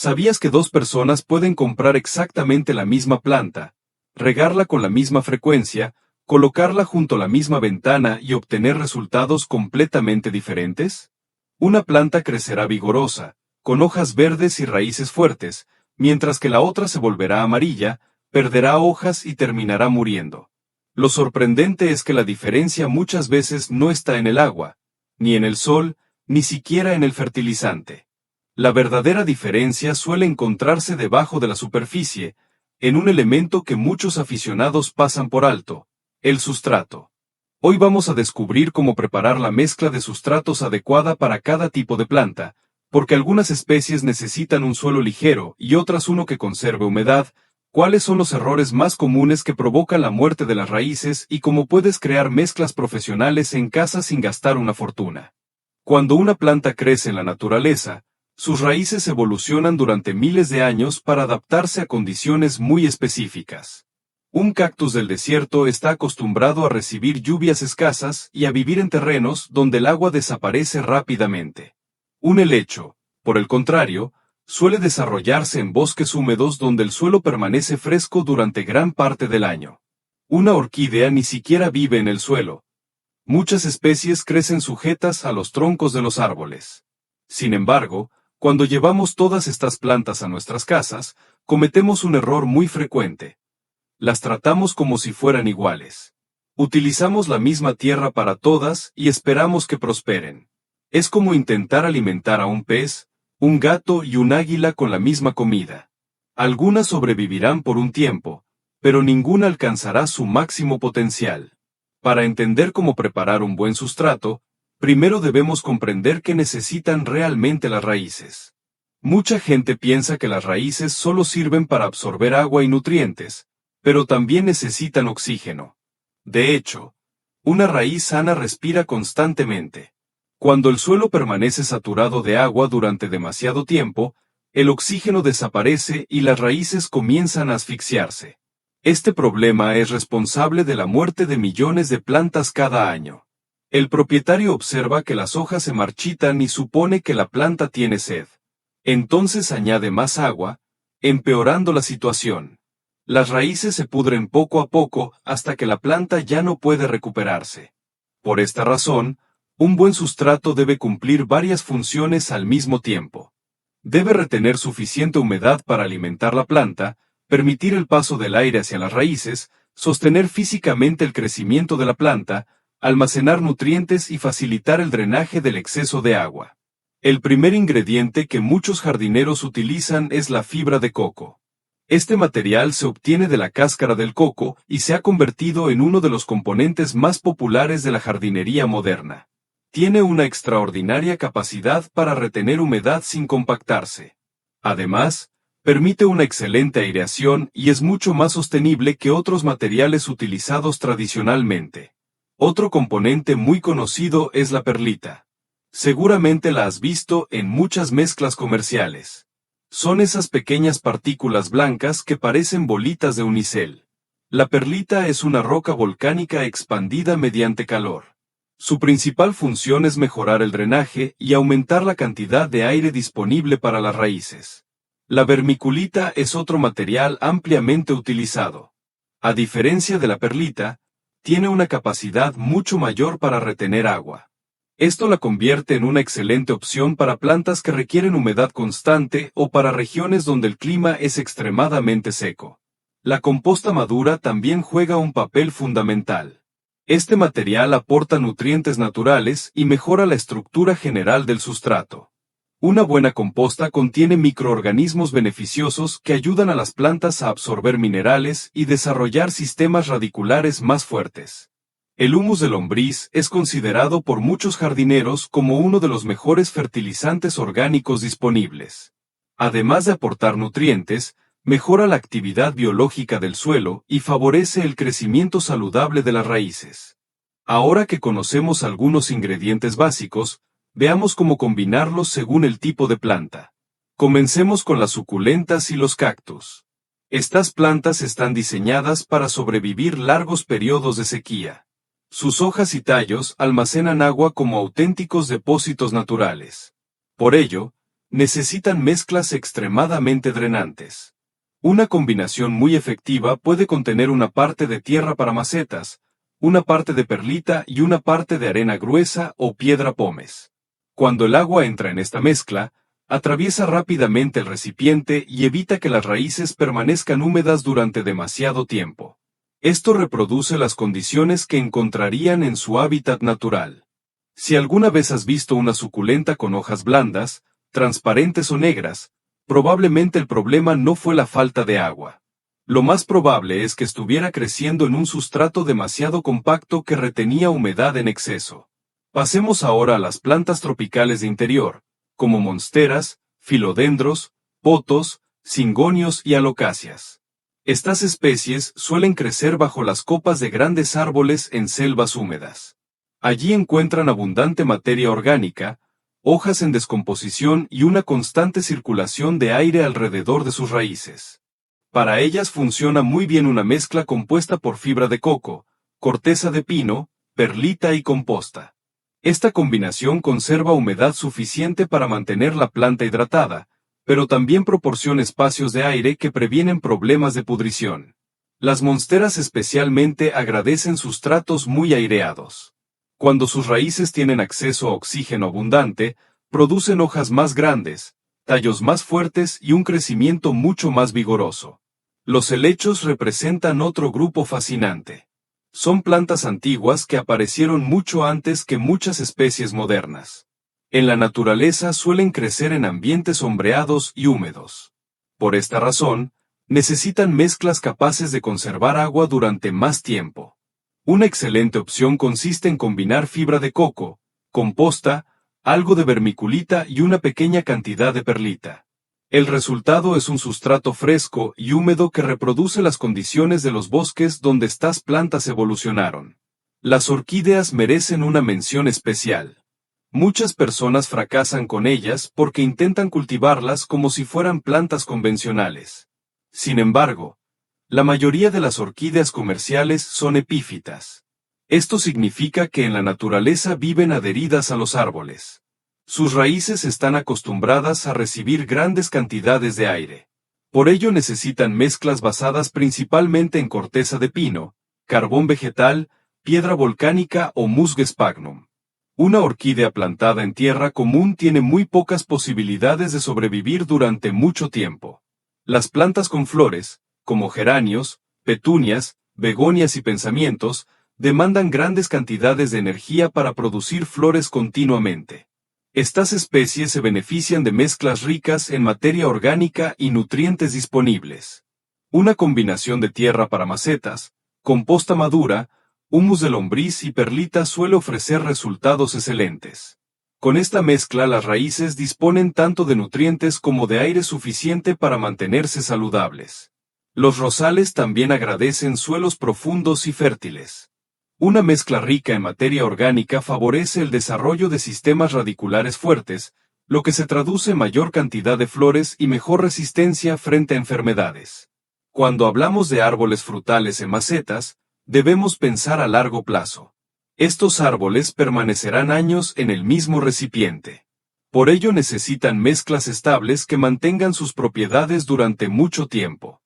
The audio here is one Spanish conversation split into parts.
¿Sabías que dos personas pueden comprar exactamente la misma planta, regarla con la misma frecuencia, colocarla junto a la misma ventana y obtener resultados completamente diferentes? Una planta crecerá vigorosa, con hojas verdes y raíces fuertes, mientras que la otra se volverá amarilla, perderá hojas y terminará muriendo. Lo sorprendente es que la diferencia muchas veces no está en el agua, ni en el sol, ni siquiera en el fertilizante. La verdadera diferencia suele encontrarse debajo de la superficie, en un elemento que muchos aficionados pasan por alto: el sustrato. Hoy vamos a descubrir cómo preparar la mezcla de sustratos adecuada para cada tipo de planta, porque algunas especies necesitan un suelo ligero y otras uno que conserve humedad, cuáles son los errores más comunes que provocan la muerte de las raíces y cómo puedes crear mezclas profesionales en casa sin gastar una fortuna. Cuando una planta crece en la naturaleza, sus raíces evolucionan durante miles de años para adaptarse a condiciones muy específicas. Un cactus del desierto está acostumbrado a recibir lluvias escasas y a vivir en terrenos donde el agua desaparece rápidamente. Un helecho, por el contrario, suele desarrollarse en bosques húmedos donde el suelo permanece fresco durante gran parte del año. Una orquídea ni siquiera vive en el suelo. Muchas especies crecen sujetas a los troncos de los árboles. Sin embargo, cuando llevamos todas estas plantas a nuestras casas, cometemos un error muy frecuente. Las tratamos como si fueran iguales. Utilizamos la misma tierra para todas y esperamos que prosperen. Es como intentar alimentar a un pez, un gato y un águila con la misma comida. Algunas sobrevivirán por un tiempo, pero ninguna alcanzará su máximo potencial. Para entender cómo preparar un buen sustrato, primero debemos comprender qué necesitan realmente las raíces. Mucha gente piensa que las raíces solo sirven para absorber agua y nutrientes, pero también necesitan oxígeno. De hecho, una raíz sana respira constantemente. Cuando el suelo permanece saturado de agua durante demasiado tiempo, el oxígeno desaparece y las raíces comienzan a asfixiarse. Este problema es responsable de la muerte de millones de plantas cada año. El propietario observa que las hojas se marchitan y supone que la planta tiene sed. Entonces añade más agua, empeorando la situación. Las raíces se pudren poco a poco hasta que la planta ya no puede recuperarse. Por esta razón, un buen sustrato debe cumplir varias funciones al mismo tiempo. Debe retener suficiente humedad para alimentar la planta, permitir el paso del aire hacia las raíces, sostener físicamente el crecimiento de la planta, almacenar nutrientes y facilitar el drenaje del exceso de agua. El primer ingrediente que muchos jardineros utilizan es la fibra de coco. Este material se obtiene de la cáscara del coco y se ha convertido en uno de los componentes más populares de la jardinería moderna. Tiene una extraordinaria capacidad para retener humedad sin compactarse. Además, permite una excelente aireación y es mucho más sostenible que otros materiales utilizados tradicionalmente. Otro componente muy conocido es la perlita. Seguramente la has visto en muchas mezclas comerciales. Son esas pequeñas partículas blancas que parecen bolitas de unicel. La perlita es una roca volcánica expandida mediante calor. Su principal función es mejorar el drenaje y aumentar la cantidad de aire disponible para las raíces. La vermiculita es otro material ampliamente utilizado. A diferencia de la perlita, tiene una capacidad mucho mayor para retener agua. Esto la convierte en una excelente opción para plantas que requieren humedad constante o para regiones donde el clima es extremadamente seco. La composta madura también juega un papel fundamental. Este material aporta nutrientes naturales y mejora la estructura general del sustrato. Una buena composta contiene microorganismos beneficiosos que ayudan a las plantas a absorber minerales y desarrollar sistemas radiculares más fuertes. El humus de lombriz es considerado por muchos jardineros como uno de los mejores fertilizantes orgánicos disponibles. Además de aportar nutrientes, mejora la actividad biológica del suelo y favorece el crecimiento saludable de las raíces. Ahora que conocemos algunos ingredientes básicos, veamos cómo combinarlos según el tipo de planta. Comencemos con las suculentas y los cactus. Estas plantas están diseñadas para sobrevivir largos periodos de sequía. Sus hojas y tallos almacenan agua como auténticos depósitos naturales. Por ello, necesitan mezclas extremadamente drenantes. Una combinación muy efectiva puede contener una parte de tierra para macetas, una parte de perlita y una parte de arena gruesa o piedra pómez. Cuando el agua entra en esta mezcla, atraviesa rápidamente el recipiente y evita que las raíces permanezcan húmedas durante demasiado tiempo. Esto reproduce las condiciones que encontrarían en su hábitat natural. Si alguna vez has visto una suculenta con hojas blandas, transparentes o negras, probablemente el problema no fue la falta de agua. Lo más probable es que estuviera creciendo en un sustrato demasiado compacto que retenía humedad en exceso. Pasemos ahora a las plantas tropicales de interior, como monsteras, filodendros, potos, cingonios y alocáceas. Estas especies suelen crecer bajo las copas de grandes árboles en selvas húmedas. Allí encuentran abundante materia orgánica, hojas en descomposición y una constante circulación de aire alrededor de sus raíces. Para ellas funciona muy bien una mezcla compuesta por fibra de coco, corteza de pino, perlita y composta. Esta combinación conserva humedad suficiente para mantener la planta hidratada, pero también proporciona espacios de aire que previenen problemas de pudrición. Las monsteras especialmente agradecen sustratos muy aireados. Cuando sus raíces tienen acceso a oxígeno abundante, producen hojas más grandes, tallos más fuertes y un crecimiento mucho más vigoroso. Los helechos representan otro grupo fascinante. Son plantas antiguas que aparecieron mucho antes que muchas especies modernas. En la naturaleza suelen crecer en ambientes sombreados y húmedos. Por esta razón, necesitan mezclas capaces de conservar agua durante más tiempo. Una excelente opción consiste en combinar fibra de coco, composta, algo de vermiculita y una pequeña cantidad de perlita. El resultado es un sustrato fresco y húmedo que reproduce las condiciones de los bosques donde estas plantas evolucionaron. Las orquídeas merecen una mención especial. Muchas personas fracasan con ellas porque intentan cultivarlas como si fueran plantas convencionales. Sin embargo, la mayoría de las orquídeas comerciales son epífitas. Esto significa que en la naturaleza viven adheridas a los árboles. Sus raíces están acostumbradas a recibir grandes cantidades de aire. Por ello necesitan mezclas basadas principalmente en corteza de pino, carbón vegetal, piedra volcánica o musgo sphagnum. Una orquídea plantada en tierra común tiene muy pocas posibilidades de sobrevivir durante mucho tiempo. Las plantas con flores, como geranios, petunias, begonias y pensamientos, demandan grandes cantidades de energía para producir flores continuamente. Estas especies se benefician de mezclas ricas en materia orgánica y nutrientes disponibles. Una combinación de tierra para macetas, composta madura, humus de lombriz y perlita suele ofrecer resultados excelentes. Con esta mezcla las raíces disponen tanto de nutrientes como de aire suficiente para mantenerse saludables. Los rosales también agradecen suelos profundos y fértiles. Una mezcla rica en materia orgánica favorece el desarrollo de sistemas radiculares fuertes, lo que se traduce en mayor cantidad de flores y mejor resistencia frente a enfermedades. Cuando hablamos de árboles frutales en macetas, debemos pensar a largo plazo. Estos árboles permanecerán años en el mismo recipiente. Por ello necesitan mezclas estables que mantengan sus propiedades durante mucho tiempo.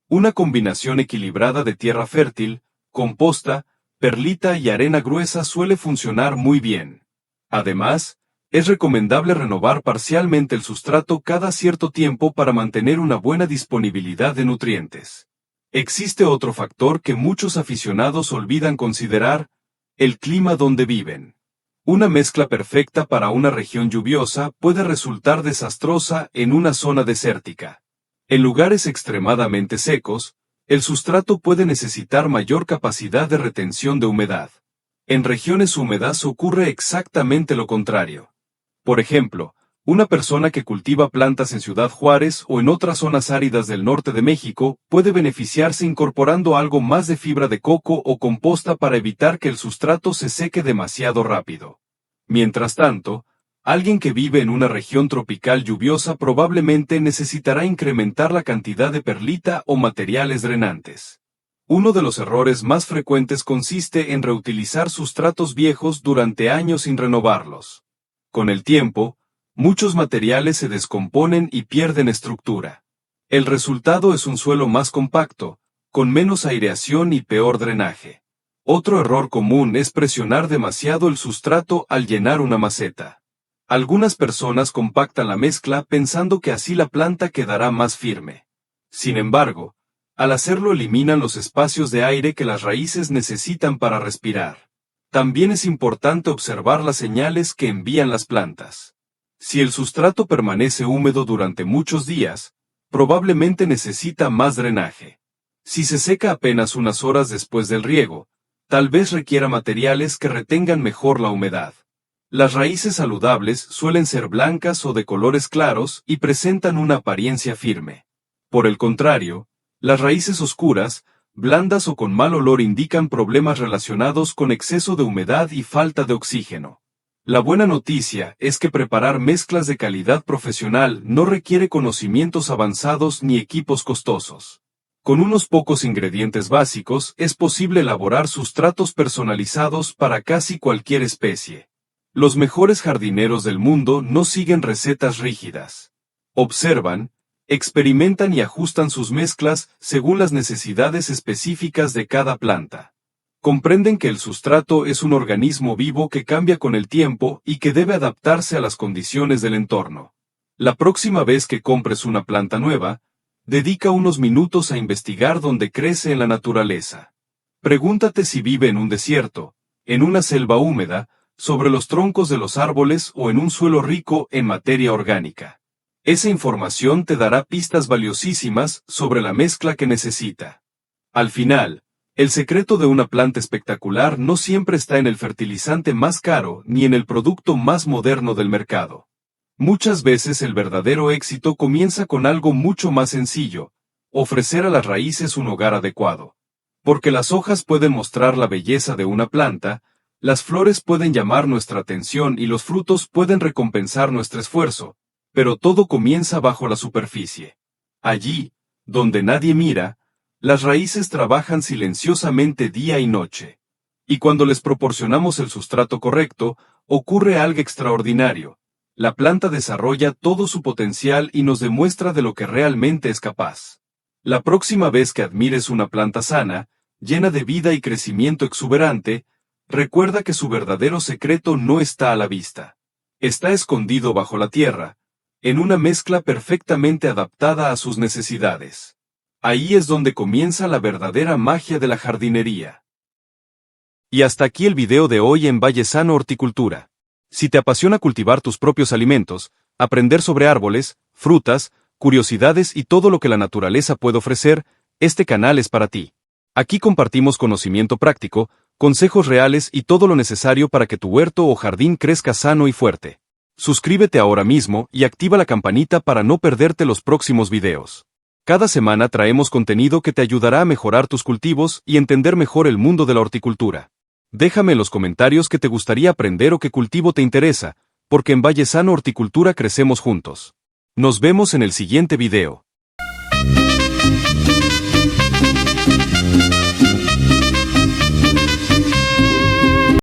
Una combinación equilibrada de tierra fértil, composta, perlita y arena gruesa suele funcionar muy bien. Además, es recomendable renovar parcialmente el sustrato cada cierto tiempo para mantener una buena disponibilidad de nutrientes. Existe otro factor que muchos aficionados olvidan considerar: el clima donde viven. Una mezcla perfecta para una región lluviosa puede resultar desastrosa en una zona desértica. En lugares extremadamente secos, el sustrato puede necesitar mayor capacidad de retención de humedad. En regiones húmedas ocurre exactamente lo contrario. Por ejemplo, una persona que cultiva plantas en Ciudad Juárez o en otras zonas áridas del norte de México puede beneficiarse incorporando algo más de fibra de coco o composta para evitar que el sustrato se seque demasiado rápido. Mientras tanto, alguien que vive en una región tropical lluviosa probablemente necesitará incrementar la cantidad de perlita o materiales drenantes. Uno de los errores más frecuentes consiste en reutilizar sustratos viejos durante años sin renovarlos. Con el tiempo, Muchos materiales se descomponen y pierden estructura. El resultado es un suelo más compacto, con menos aireación y peor drenaje. Otro error común es presionar demasiado el sustrato al llenar una maceta. Algunas personas compactan la mezcla pensando que así la planta quedará más firme. Sin embargo, al hacerlo eliminan los espacios de aire que las raíces necesitan para respirar. También es importante observar las señales que envían las plantas. Si el sustrato permanece húmedo durante muchos días, probablemente necesita más drenaje. Si se seca apenas unas horas después del riego, tal vez requiera materiales que retengan mejor la humedad. Las raíces saludables suelen ser blancas o de colores claros y presentan una apariencia firme. Por el contrario, las raíces oscuras, blandas o con mal olor indican problemas relacionados con exceso de humedad y falta de oxígeno. La buena noticia es que preparar mezclas de calidad profesional no requiere conocimientos avanzados ni equipos costosos. Con unos pocos ingredientes básicos es posible elaborar sustratos personalizados para casi cualquier especie. Los mejores jardineros del mundo no siguen recetas rígidas. Observan, experimentan y ajustan sus mezclas según las necesidades específicas de cada planta. Comprenden que el sustrato es un organismo vivo que cambia con el tiempo y que debe adaptarse a las condiciones del entorno. La próxima vez que compres una planta nueva, dedica unos minutos a investigar dónde crece en la naturaleza. Pregúntate si vive en un desierto, en una selva húmeda, sobre los troncos de los árboles o en un suelo rico en materia orgánica. Esa información te dará pistas valiosísimas sobre la mezcla que necesita. Al final, el secreto de una planta espectacular no siempre está en el fertilizante más caro ni en el producto más moderno del mercado. Muchas veces el verdadero éxito comienza con algo mucho más sencillo: ofrecer a las raíces un hogar adecuado. Porque las hojas pueden mostrar la belleza de una planta, las flores pueden llamar nuestra atención y los frutos pueden recompensar nuestro esfuerzo, pero todo comienza bajo la superficie. Allí, donde nadie mira, las raíces trabajan silenciosamente día y noche. Y cuando les proporcionamos el sustrato correcto, ocurre algo extraordinario. La planta desarrolla todo su potencial y nos demuestra de lo que realmente es capaz. La próxima vez que admires una planta sana, llena de vida y crecimiento exuberante, recuerda que su verdadero secreto no está a la vista. Está escondido bajo la tierra, en una mezcla perfectamente adaptada a sus necesidades. Ahí es donde comienza la verdadera magia de la jardinería. Y hasta aquí el video de hoy en Vallesano Horticultura. Si te apasiona cultivar tus propios alimentos, aprender sobre árboles, frutas, curiosidades y todo lo que la naturaleza puede ofrecer, este canal es para ti. Aquí compartimos conocimiento práctico, consejos reales y todo lo necesario para que tu huerto o jardín crezca sano y fuerte. Suscríbete ahora mismo y activa la campanita para no perderte los próximos videos. Cada semana traemos contenido que te ayudará a mejorar tus cultivos y entender mejor el mundo de la horticultura. Déjame en los comentarios qué te gustaría aprender o qué cultivo te interesa, porque en Vallesano Horticultura crecemos juntos. Nos vemos en el siguiente video.